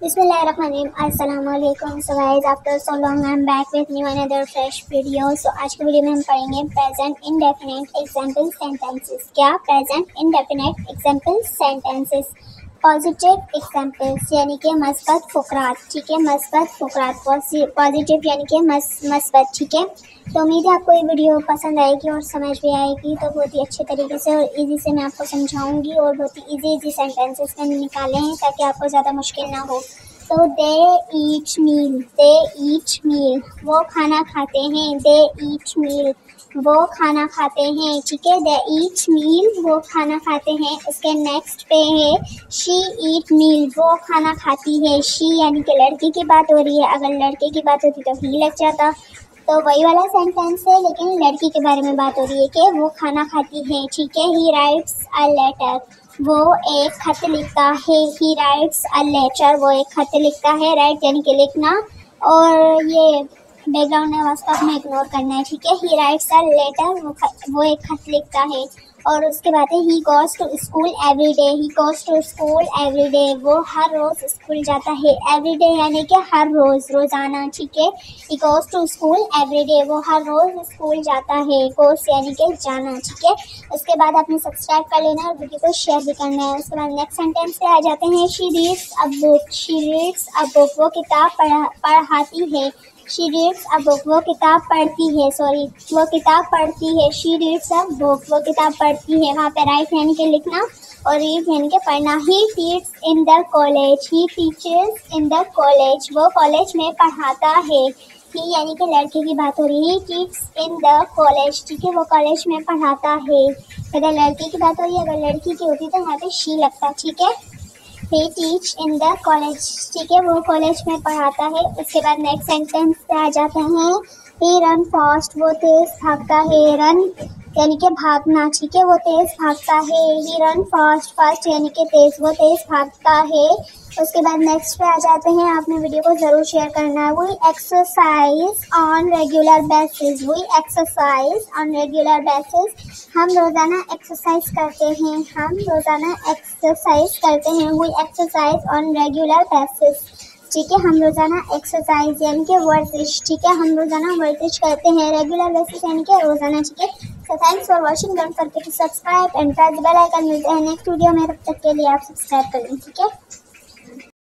बिस्मिल्लाहिर्रहमानिर्रहीम। अस्सलामुअलैकुम। So guys, after so long I am back with new another fresh video. So आज की video में हम पढ़ेंगे प्रेजेंट इंडेफिनिट एग्जांपल सेंटेंसेस। क्या? Present indefinite example sentences. Positive examples यानी कि मस्बत फुकरात। ठीक है, मस्बत फुकरात। पॉजिटिव यानी कि मस्बत। ठीक है, तो उम्मीद है आपको ये वीडियो पसंद आएगी और समझ भी आएगी। तो बहुत ही अच्छे तरीके से और इजी से मैं आपको समझाऊंगी और बहुत ही इजी सेंटेंसेस मैंने निकाले हैं ताकि आपको ज़्यादा मुश्किल ना हो। तो दे ईच मील, दे ईच मील, वो खाना खाते हैं। दे ईच मील, वो खाना खाते हैं। ठीक है, दे ईच मील, वो खाना खाते हैं। उसके नेक्स्ट पे है शी ईट मील, वो खाना खाती है। शी यानी कि लड़की की बात हो रही है, अगर लड़के की बात होती तो ही लग जाता, तो वही वाला सेंटेंस है, लेकिन लड़की के बारे में बात हो रही है कि वो खाना खाती है। ठीक है, ही राइट्स अ लेटर, वो एक खत लिखता है। ही राइट्स अ लेटर, वो एक खत लिखता है। राइट यानी कि लिखना, और ये बैकग्राउंड आवाज को हमें इग्नोर करना है। ठीक है, ही राइट्स अ लेटर, वो एक खत लिखता है। और उसके बाद है he goes to school every day, he goes to school every day, वो हर रोज स्कूल जाता है। एवरी डे यानी कि हर रोज, रोजाना। ठीक है, he goes to school every day, वो हर रोज स्कूल जाता है। गोज यानी कि जाना। ठीक है, उसके बाद आपने सब्सक्राइब कर लेना है और वीडियो को शेयर भी करना है। उसके बाद नेक्स्ट सेंटेंस पे आ जाते हैं she reads a book, she reads a book, वो किताब पढ़ाती है। शी रीड्स अ बुक, वो किताब पढ़ती है। सॉरी, वो किताब पढ़ती है। शी रीड्स अ बुक, वो किताब पढ़ती है। वहाँ पे राइट यानी कि लिखना और रीड यानी कि पढ़ना। He teach in the college, he teachers in the college, वो कॉलेज में पढ़ाता है। ही यानी कि लड़के की बात हो रही है, टीच इन द कॉलेज। ठीक है, वो कॉलेज में पढ़ाता है। अगर लड़के की बात हो रही है, अगर लड़की की होती तो यहाँ पे शी लगता। ठीक है, he teach in the college, ठीक है, वो कॉलेज में पढ़ाता है। उसके बाद नेक्स्ट सेंटेंस पे आ जाते हैं he run fast, वो तेज भागता है। रन यानी कि भागना। ठीक है, वो तेज भागता है। he run fast, फास्ट यानी कि तेज, वो तेज भागता है। उसके बाद नेक्स्ट पे आ जाते हैं, आपने वीडियो को जरूर शेयर करना है। We exercise on regular basis, we exercise on regular basis, हम रोजाना एक्सरसाइज करते हैं। हम रोजाना एक्सरसाइज करते हैं। We exercise on regular basis, ठीक है, हम रोजाना एक्सरसाइज यानी कि वर्जिश। ठीक है, हम रोजाना वर्जिश करते हैं। रेगुलर बेसिस यानी कि रोजाना। ठीक है, so thanks for watching, don't forget to subscribe and press bell icon. मिलते हैं नेक्स्ट वीडियो में, तब तक के लिए आप सब्सक्राइब कर लें। ठीक है।